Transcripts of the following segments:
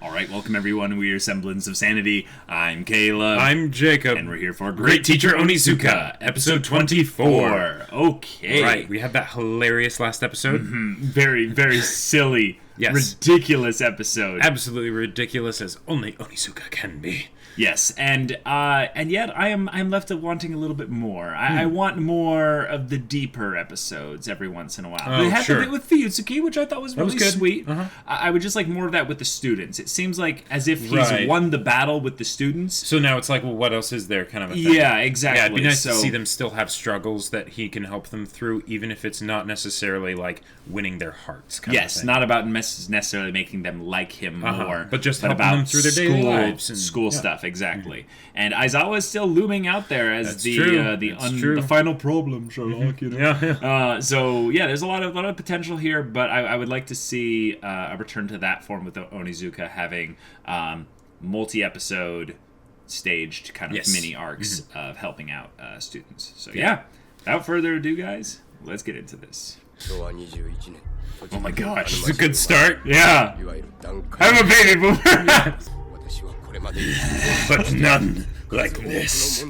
Alright, welcome everyone. We are Semblance of Sanity. I'm Caleb. I'm Jacob. And we're here for Great Teacher Onizuka, episode 24. Okay. Right, we had that hilarious last episode. Very, very silly, Yes. ridiculous episode. Absolutely ridiculous as only Onizuka can be. Yes, and yet I'm left wanting a little bit more. I want more of the deeper episodes every once in a while. Oh, They had sure. the bit with Fuyutsuki, which I thought was really good. sweet. Uh-huh. I would just like more of that with the students. It seems like as if he's Right. won the battle with the students. So now it's like, well, what else is there kind of a thing? Yeah, exactly. Yeah, it'd be nice so, to see them still have struggles that he can help them through, even if it's not necessarily like winning their hearts kind of Yes, thing. not about necessarily making them like him more, But just helping them through their daily lives and- school yeah. stuff, exactly. And Aizawa is still looming out there as That's the true. the final problem, Sherlock. You know? Yeah. So yeah, there's a lot of potential here, but I would like to see a return to that form with Onizuka having multi-episode staged kind of Yes. mini arcs of helping out students. So yeah, without further ado, guys, let's get into this. Oh my gosh, It's a good start. yeah. I'm a baby boomer. But none like this.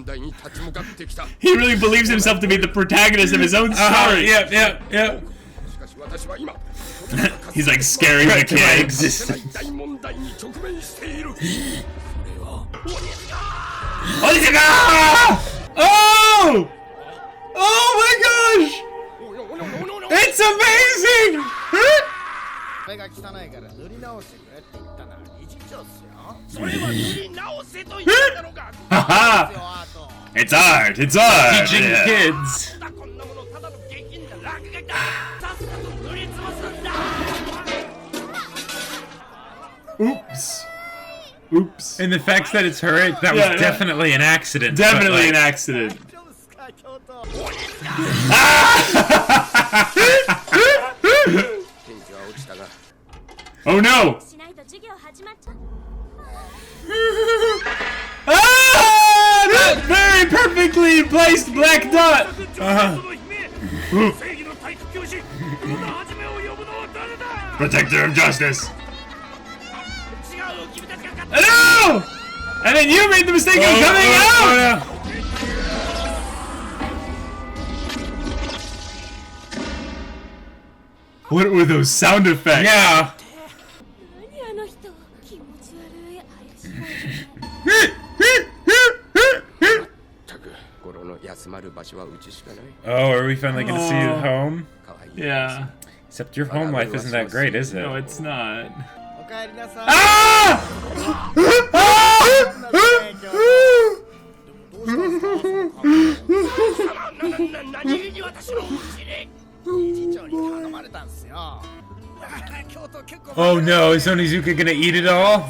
He really believes himself to be the protagonist of his own story. Yeah. He's like scaring the kids. Onizuka! Oh! Oh my gosh! It's amazing! Haha! It's art! It's art! Teaching Yeah. kids. Oops. Oops. And the fact that it's her, that was Yeah, yeah. definitely an accident. Definitely but, an like, accident. Oh no! Ah! That very perfectly placed black dot! Protector of justice! No! And then you made the mistake of coming out! What were those sound effects? Yeah. Oh, are we finally going to see you home? Yeah. Except your home life isn't that great, is it? No, it's not. Oh no, is Onizuka gonna eat it all?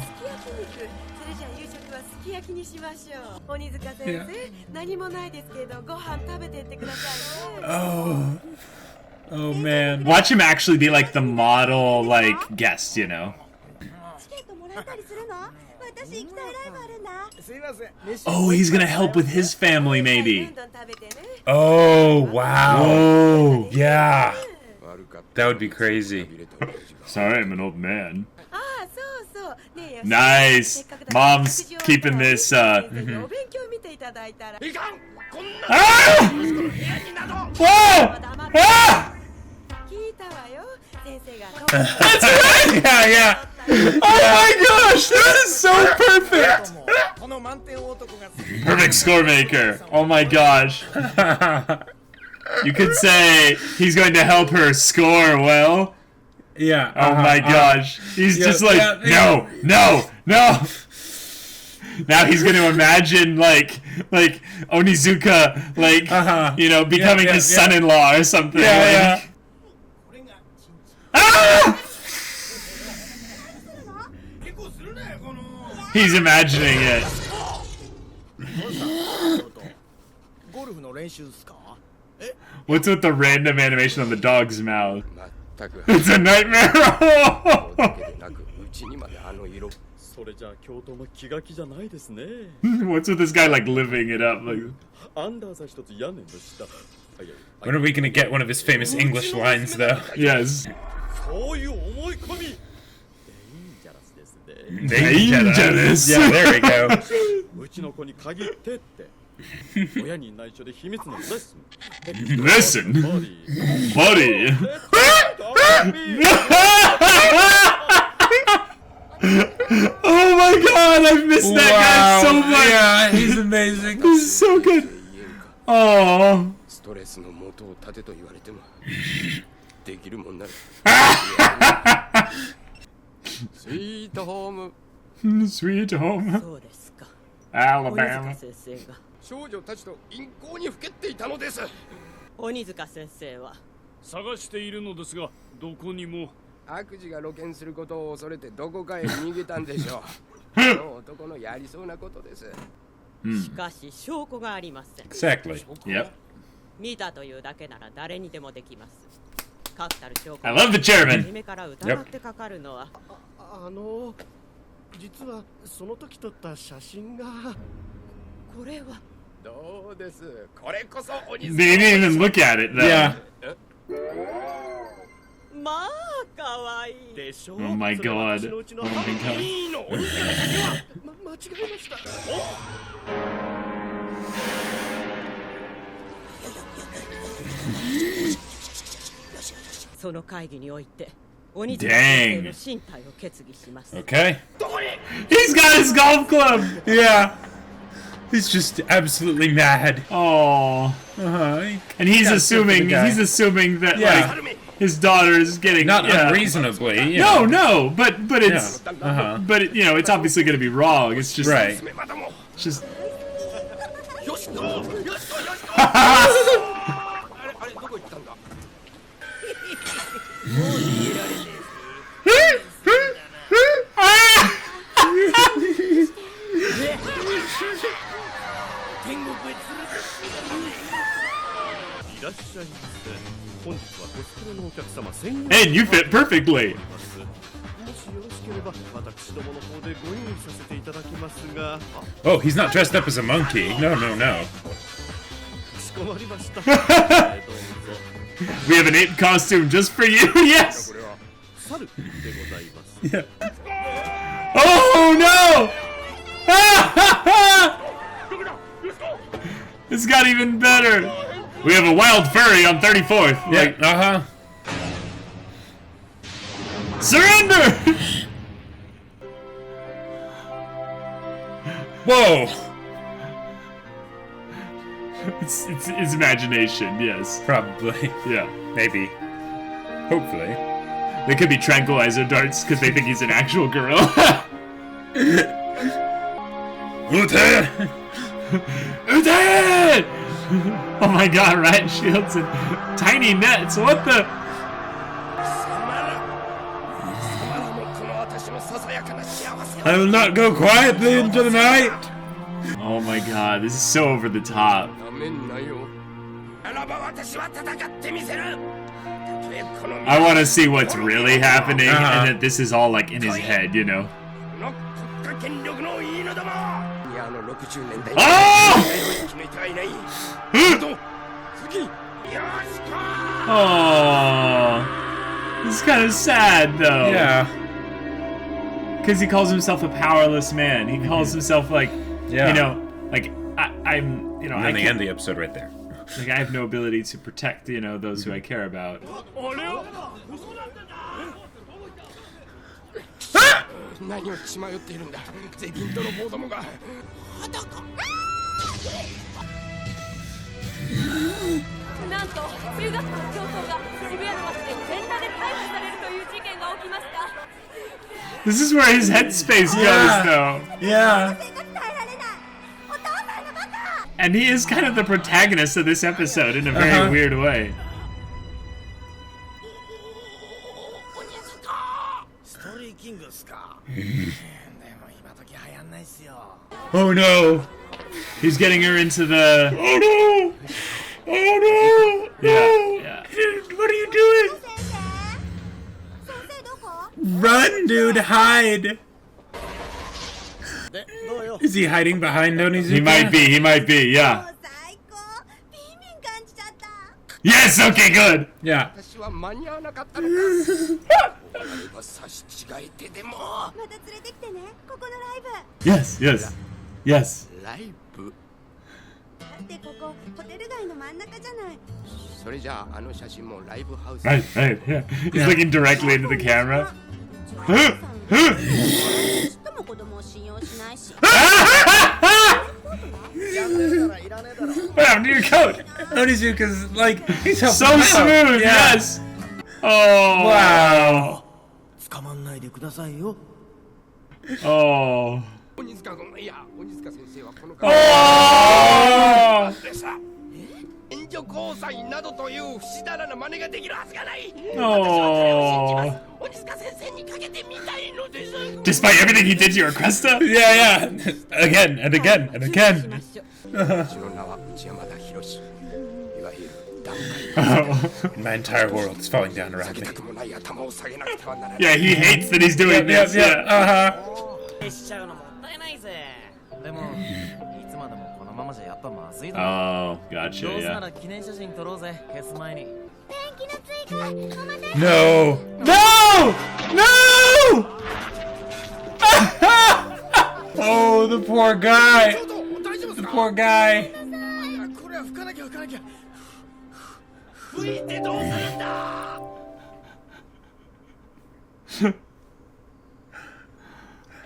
Oh man. Watch him actually be like the model, like, guest, you know? Oh, he's gonna help with his family, maybe. Oh wow. Oh. Yeah. That would be crazy. Sorry, I'm an old man. Nice. Mom's keeping this, Ah! Whoa! Ah! That's right! Yeah. Oh my gosh, that is so perfect! Perfect score maker. Oh my gosh. You could say he's going to help her score well. Yeah. Oh my gosh. He's just like, yeah. no. Now he's going to imagine like Onizuka, like, you know, becoming his son-in-law or something. Yeah. Ah! He's imagining it. What's with the random animation on the dog's mouth? It's a nightmare. What's with this guy like living it up? Like, When are we gonna get one of his famous English lines though? yes. Dangerous. Yeah, there we go. うちの子に限ってって親に内緒で秘密のレッスン Listen, buddy. Oh my god, I've missed that guy so much. Yeah, he's amazing. This is so good. Oh. ストレスの元を立てと言われてもできるもんならスイートホーム Sweet home. そうですか。 Alabama. 鬼塚先生が。少女たちと陰行にふけっていたのです。鬼塚先生は探しているのですがどこにも悪事が露見することを恐れてどこかへ逃げたんでしょう。その男のやりそうなことです。しかし証拠がありません。 Exactly. Yep. 見たというだけなら誰にでもできます。確たる証拠 I love the chairman. 初めから疑ってかかるのは、実はその時撮った写真がこれはどうです。これこそ鬼 They didn't even look at it though. Yeah. まあ可愛いでしょ Oh my god. Oh my god. いいの鬼塚だけは間違えました。その会議において鬼塚先生の身体を決議します。 Okay. He's got his golf club. Yeah. He's just absolutely mad. Oh. Uh-huh. And he's Yeah, assuming good for the guy. that Yeah. like his daughter is getting Not yeah. unreasonably. You No, know. no, but it's Yeah. Uh-huh. but it, you know it's obviously going to be wrong. It's just Right. It's just よしとよしとよしとあれどこ行ったんだ。いらっしゃいませ。本日はコスプレのお客様専用 And you fit perfectly. もしよろしければ私どもの方でご用意させていただきますが、 Oh, he's not dressed up as a monkey. No, no, no. かしこまりました。どうぞ。 We have an ape costume just for you. Yes. 猿でございます。 Yeah. Oh no! This got even better. We have a wild furry on 34th. Yeah. Like, Uh-huh. surrender! Whoa. It's imagination, yes. Probably. Yeah. Maybe. Hopefully. They could be tranquilizer darts because they think he's an actual girl. Ute! Ute! Oh my god, riot shields and tiny nets. What the? I will not go quietly into the night. Oh my god, this is so over the top. なめんなよ。あらば私は戦ってみせる。 I want to see what's really happening Uh-huh. and that this is all like in his head, you know. この国家権力のいいのども。いや60年代。あー生き抜いてはいない。次。よしこ。 Oh, this is kind of sad though. Yeah. Because he calls himself a powerless man. He calls himself like, Yeah. you know, like I'm, you know, And I then they can't- end the episode right there. like I have no ability to protect, you know, those who I care about. 何を血迷っているんだ。税金泥棒どもが。なんと中学校教頭が渋谷の街で全裸で逮捕されるという事件が起きました。 This is where his headspace goes, Yeah. though. Yeah. And he is kind of the protagonist of this episode in a very Uh-huh. weird way. ストーリーキングっすか。でも今時流行んないっすよ。 Oh no. He's getting her into the. Oh no. Oh no. Yeah. Dude, what are you doing? Run, dude, hide. で、どうよ。 Is he hiding behind Onizuka? He might be. He might be. Yeah. 最高ビンビン感じちゃった。 Yes. Okay. Good. Yeah. 私は間に合わなかったのか。Yes, yes, yes. ライブそれじゃああの写真もライブハウス Right, right, yeah. He's looking directly into the camera. What happened to your coat? Onizuka's like, he's helping So him out. smooth, Yeah. yes. Oh, Wow. 捕まんないでくださいよ Oh. 鬼塚君いや鬼塚先生はこの Oh. でさ援助交際などという不死だらな真似ができるはずがない Oh. 鬼塚先生にかけてみたいのです Despite everything he did to your Cresta? Yeah, yeah. Again and again and し again. ましょう私の名は内山田博いわゆる段階 My entire world is falling down 下 around げ me. たくもない頭を下げなくてはならない Yeah, he hates that he's doing Yep, this. yep. Yeah. Uh-huh. しちゃうのもったいないぜでもいつまでもこのままじゃやっぱまずいだろ Oh, gotcha, どうせな yeah. ら記念写真撮ろうぜ消す前に No. No! No! Oh, the poor guy. 大丈夫です The か poor guy. これは吹かなきゃ吹かなきゃ吹いてどうするんだ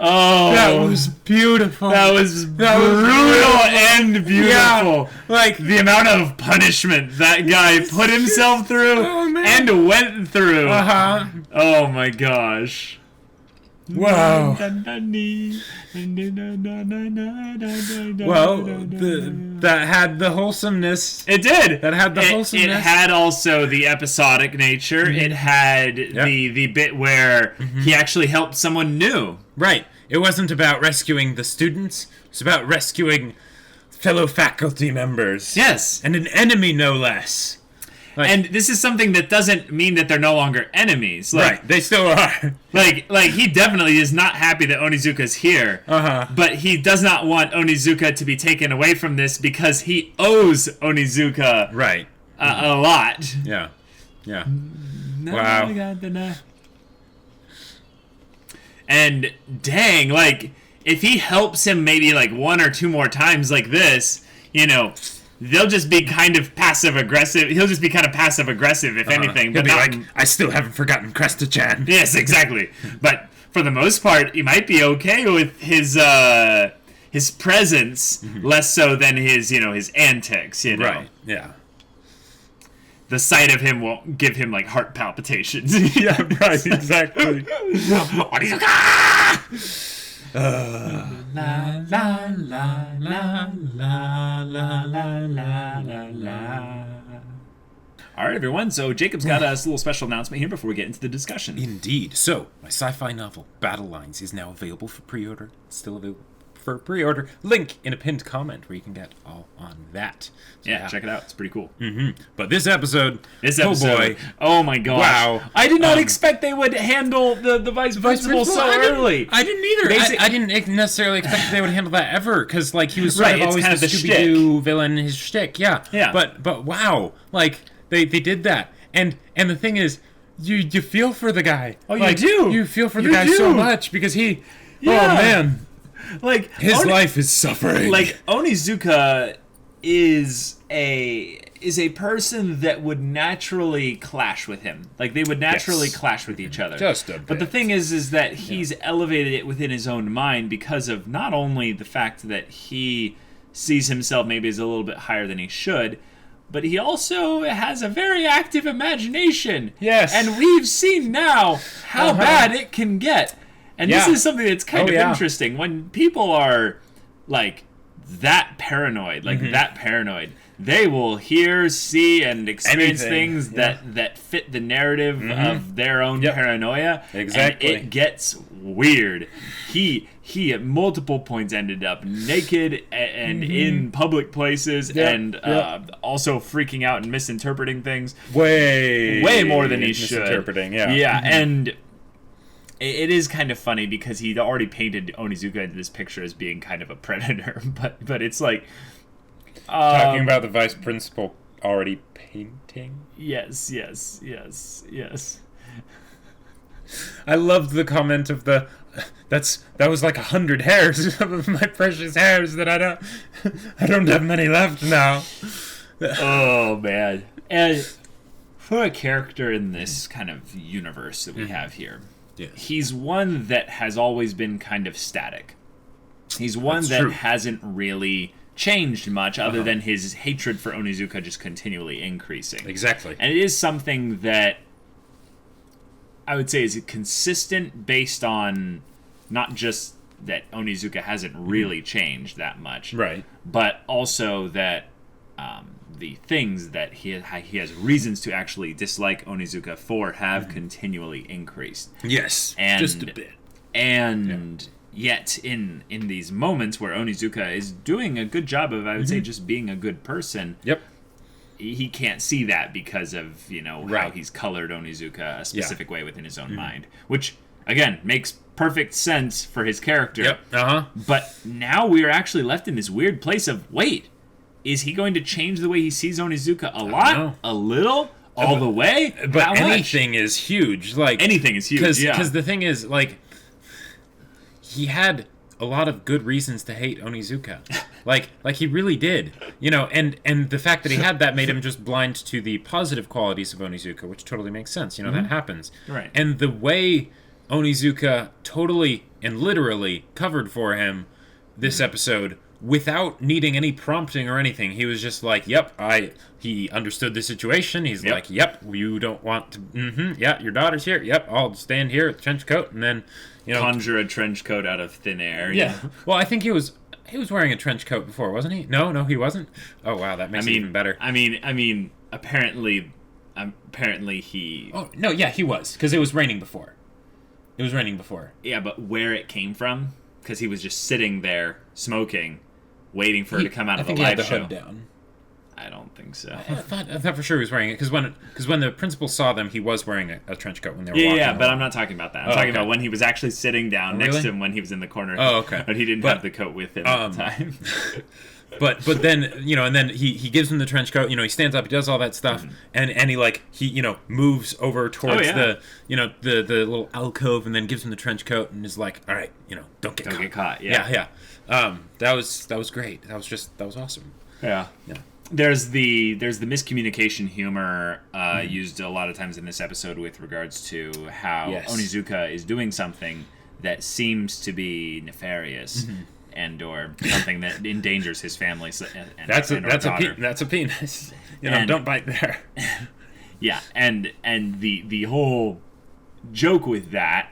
Oh, That was beautiful. that was That was brutal and beautiful. Yeah, like The amount of punishment that guy put himself through Oh, man. and went through. uh-huh. Oh my gosh. Wow. Well, Well, that had the wholesomeness. it did. That had the It wholesomeness. had also the episodic nature. It had Yep. the bit where he actually helped someone new. Right. It wasn't about rescuing the students. It's about rescuing fellow faculty members. Yes. And an enemy, no less. Like, And this is something that doesn't mean that they're no longer enemies. Like, right, they still are. like he definitely is not happy that Onizuka's here. Uh-huh. But he does not want Onizuka to be taken away from this because he owes Onizuka Right. a lot. Yeah. Yeah. Wow. And dang, like, if he helps him maybe like one or two more times like this, you know, they'll just be kind of passive aggressive. He'll just be kind of passive aggressive, if anything. He'll But be not, like, I still haven't forgotten Cresta-chan. yes, exactly. But for the most part, he might be okay with his presence, less so than his, you know, his antics. You know, Right. Yeah. the sight of him won't give him like heart palpitations. Yeah, right, exactly. La la la la la la la la la la. All right, everyone. So Jacob's got us a little special announcement here before we get into the discussion. Indeed. So, my sci-fi novel, Battle Lines, is now available for pre-order. It's still available for pre-order. Link in a pinned comment where you can get all on that. So, Yeah, check it out. It's pretty cool. But this episode, Oh boy! Oh my gosh! Wow. I did not expect they would handle the vice principal so early. I didn't either. Basic- I didn't necessarily expect they would handle that ever, because like he was sort Right, of it's always kind the of the Scooby-Doo villain, his shtick. Yeah. Yeah. But wow, like they did that, and the thing is, you feel for the guy. Oh, you Like, do. You feel for the You guy do. so much because he. Yeah. Oh man, Like his life is suffering. Like Onizuka is a person that would naturally clash with him. Like they would naturally Yes. clash with each other. Just a But the bit. thing is that he's elevated it within his own mind because of not only the fact that he sees himself maybe as a little bit higher than he should, but he also has a very active imagination. Yes. And we've seen now how bad it can get. And this Yeah. is something that's kind of yeah. interesting. When people are like that paranoid, they will hear, see, and experience Anything, things that fit the narrative of their own Yep. paranoia. Exactly. And it gets weird. He at multiple points ended up naked and in public places and also freaking out and misinterpreting things way more than he should. Misinterpreting, yeah. Yeah, and it is kind of funny because he'd already painted Onizuka into this picture as being kind of a predator, but it's like Talking about the vice principal already painting. yes. I loved the comment of that was like 100 hairs of my precious hairs that I don't have many left now. Oh man. And for a character in this kind of universe that we have here, he's one that has always been kind of static. He's one that hasn't really changed much other than his hatred for Onizuka just continually increasing. Exactly. And it is something that I would say is consistent based on not just that Onizuka hasn't really changed that much, right? But also that the things that he has reasons to actually dislike Onizuka for have continually increased. Yes, and, just a bit. And yet, in these moments where Onizuka is doing a good job of, I would say, just being a good person. Yep. He can't see that because of, how he's colored Onizuka a specific way within his own mind. Which, again, makes perfect sense for his character. Yep. But now we are actually left in this weird place of, wait, is he going to change the way he sees Onizuka a lot? A little? All the way? But anything is huge. Like anything is huge, Because the thing is, like, he had a lot of good reasons to hate Onizuka. Like he really did. And the fact that he had that made him just blind to the positive qualities of Onizuka, which totally makes sense. That happens. Right. And the way Onizuka totally and literally covered for him this episode without needing any prompting or anything. He was just like, yep, he understood the situation. He's like, yep, you don't want to, yeah, your daughter's here. Yep, I'll stand here with the trench coat and then, conjure a trench coat out of thin air. Yeah. Well, I think he was wearing a trench coat before, wasn't he? No, he wasn't. Oh, wow, that makes it even better. I mean, apparently he... Oh, no, yeah, he was, because it was raining before. Yeah, but where it came from, because he was just sitting there smoking, waiting for her to come out of the live show. I think he had the hood down. I don't think so. I thought for sure he was wearing it, because when the principal saw them, he was wearing a trench coat when they were walking. Yeah, but I'm not talking about that. I'm talking about when he was actually sitting down next to him when he was in the corner. Oh, okay. But he didn't have the coat with him at the time. But then and then he gives him the trench coat. He stands up, he does all that stuff, and he moves over towards the the little alcove, and then gives him the trench coat, and is like, all right, don't get caught. Yeah. That was great. That was awesome. Yeah. There's the miscommunication humor used a lot of times in this episode with regards to how Onizuka is doing something that seems to be nefarious. And or something that endangers his family. That's a penis. Don't bite there. Yeah, and the whole joke with that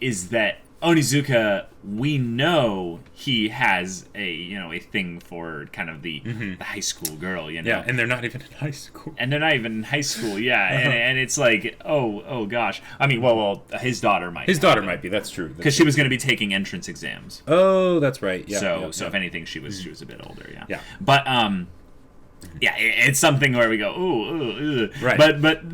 is that Onizuka, we know he has a thing for kind of the high school girl, Yeah, and they're not even in high school. Yeah, and it's like, oh gosh. I mean, well, his daughter might. His daughter might be. That's true. Because she was going to be taking entrance exams. Oh, that's right. Yeah. So if anything, she was a bit older. Yeah. Yeah. But yeah, it's something where we go, ooh. Right. But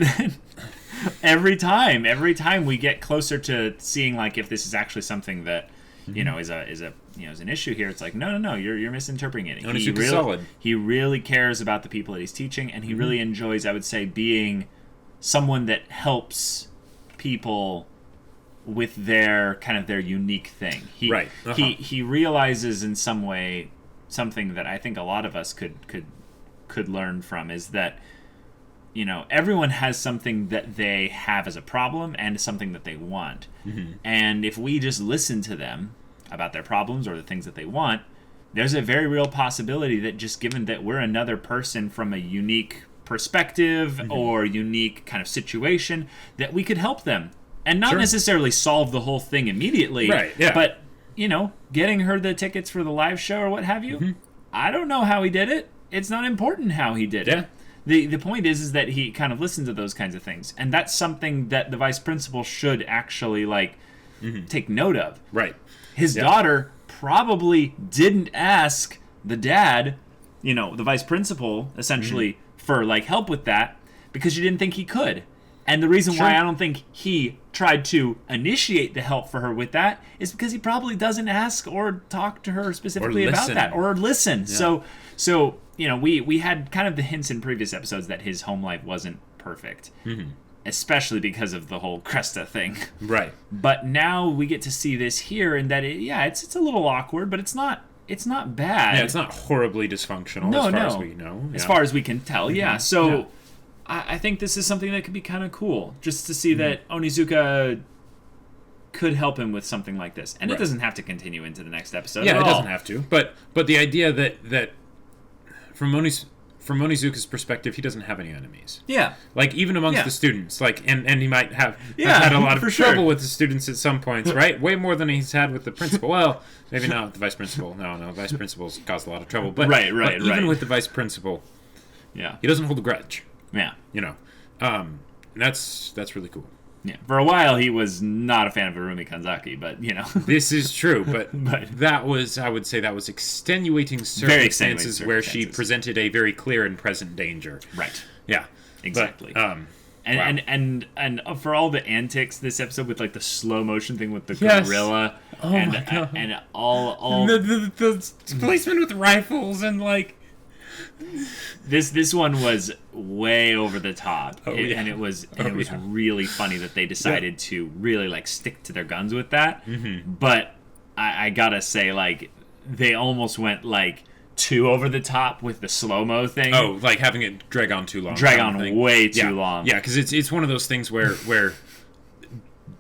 every time we get closer to seeing like if this is actually something that is an issue here, it's like no, you're misinterpreting it. He really cares about the people that he's teaching, and he really enjoys, I would say, being someone that helps people with their kind of their unique thing. He realizes in some way something that I think a lot of us could learn from, is that everyone has something that they have as a problem and something that they want. And if we just listen to them about their problems or the things that they want, there's a very real possibility that just given that we're another person from a unique perspective or unique kind of situation, that we could help them. And not necessarily solve the whole thing immediately. Right, yeah. But, getting her the tickets for the live show or what have you, I don't know how he did it. It's not important how he did it. The point is that he kind of listened to those kinds of things, and that's something that the vice principal should actually take note of. Right. His daughter probably didn't ask the dad, the vice principal, essentially, for help with that, because she didn't think he could. And the reason why I don't think he tried to initiate the help for her with that is because he probably doesn't ask or talk to her specifically about that or listen. Yeah. So we had kind of the hints in previous episodes that his home life wasn't perfect. especially because of the whole Cresta thing. Right. But now we get to see this here, and that it's a little awkward, but it's not bad. Yeah, it's not horribly dysfunctional as far as we know. As far as we can tell, yeah. So I think this is something that could be kind of cool, just to see that Onizuka could help him with something like this. And it doesn't have to continue into the next episode. Yeah, it doesn't have to. But the idea that from Onizuka's perspective, he doesn't have any enemies. Yeah. Like, even amongst the students. Like, and he might have had a lot of trouble with the students at some points, right? Way more than he's had with the principal. Well, maybe not with the vice principal. No, vice principals caused a lot of trouble. But, but even with the vice principal, he doesn't hold a grudge. Yeah. You know. And that's really cool. Yeah. For a while, he was not a fan of Harumi Kanzaki, but, you know. This is true, but that was, I would say, that was extenuating circumstances where she presented a very clear and present danger. Right. Yeah. Exactly. But, and for all the antics this episode with, like, the slow motion thing with the gorilla. Oh, my God. And all... The policemen with rifles and, like... This one was way over the top, and it was really funny that they decided to really like stick to their guns with that. But I gotta say, like, they almost went like too over the top with the slow mo thing. Oh, like having it drag on too long. Way too long. Yeah, because it's one of those things where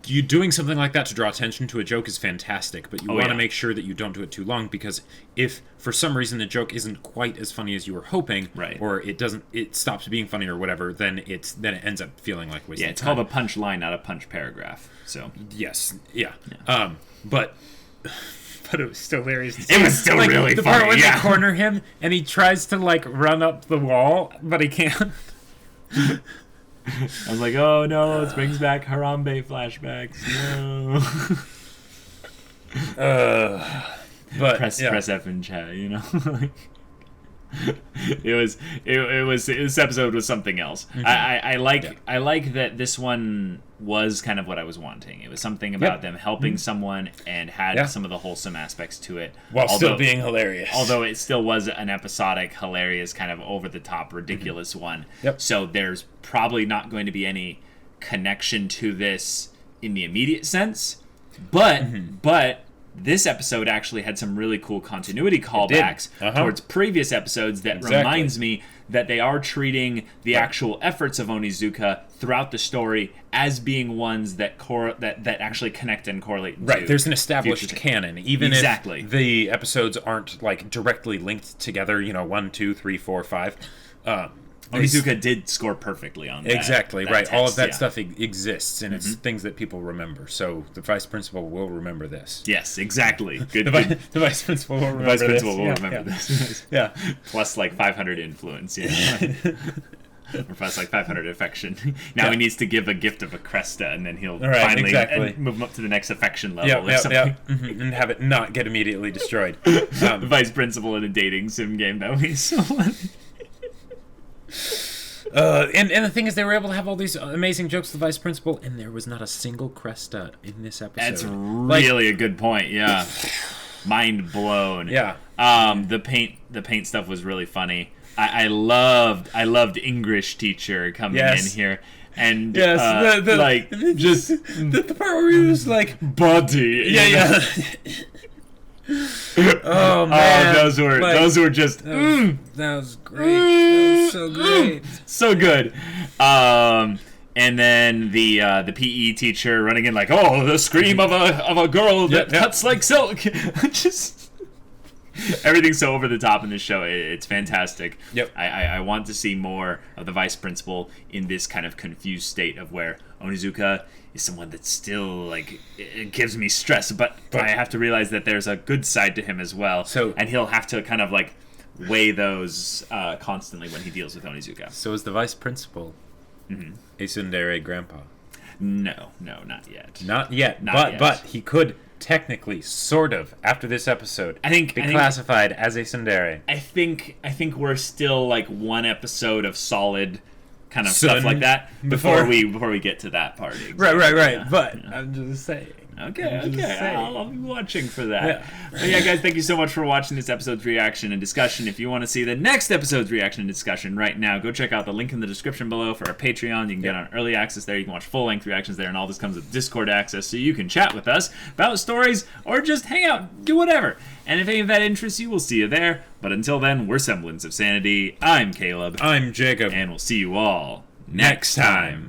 you doing something like that to draw attention to a joke is fantastic, but you want to make sure that you don't do it too long, because if for some reason the joke isn't quite as funny as you were hoping, or it stops being funny or whatever, then it ends up feeling like wasting time. It's called a punch line, not a punch paragraph. So yes, but it was still hilarious. It was still like, really the funny. The part where they corner him and he tries to like run up the wall, but he can't. I was like, oh no, it brings back Harambe flashbacks. No. But press F in chat, you know. This episode was something else. I like that this one was kind of what I was wanting. It was something about them helping someone and had some of the wholesome aspects to it, while still being hilarious. Although it still was an episodic, hilarious, kind of over the top, ridiculous one. So there's probably not going to be any connection to this in the immediate sense, but this episode actually had some really cool continuity callbacks towards previous episodes that reminds me that they are treating the actual efforts of Onizuka throughout the story as being ones that that actually connect and correlate. Right, there's an established canon, even if the episodes aren't like directly linked together. 1, 2, 3, 4, 5. Onizuka did score perfectly on that. Exactly, that right. text, all of that stuff exists, and it's things that people remember. So the vice principal will remember this. Yes, exactly. Good. The vice principal will remember this. Yeah. Plus like 500 influence. Or plus like 500 affection. Now he needs to give a gift of a Cresta, and then he'll finally move him up to the next affection level or something. And have it not get immediately destroyed. The vice principal in a dating sim game, that would be so fun. And the thing is, they were able to have all these amazing jokes to the vice principal, and there was not a single Cresta in this episode. That's really a good point. Yeah, mind blown. Yeah. The paint stuff was really funny. I loved English teacher coming in here. And the part where he was like body. Oh man! Those were just. That was great. That was so great. So good. And then the PE teacher running in like, oh, the scream of a girl that cuts like silk. Just everything's so over the top in this show. It's fantastic. Yep. I want to see more of the vice principal in this kind of confused state of where Onizuka is someone that still like it gives me stress, but I have to realize that there's a good side to him as well. And he'll have to kind of like weigh those constantly when he deals with Onizuka. So is the vice principal a tsundere grandpa? No, not yet. Not yet. But he could technically, sort of, after this episode, be classified as a tsundere. I think we're still like one episode of solid kind of stuff like that before we get to that part. Exactly. Right. But I'm just saying. Okay, I'm just okay. saying. I'll be watching for that. Yeah. But yeah, guys, thank you so much for watching this episode's reaction and discussion. If you want to see the next episode's reaction and discussion right now, go check out the link in the description below for our Patreon. You can get on early access there. You can watch full-length reactions there, and all this comes with Discord access, so you can chat with us about stories or just hang out, do whatever. And if any of that interests you, we'll see you there. But until then, we're Semblance of Sanity. I'm Caleb. I'm Jacob. And we'll see you all next time.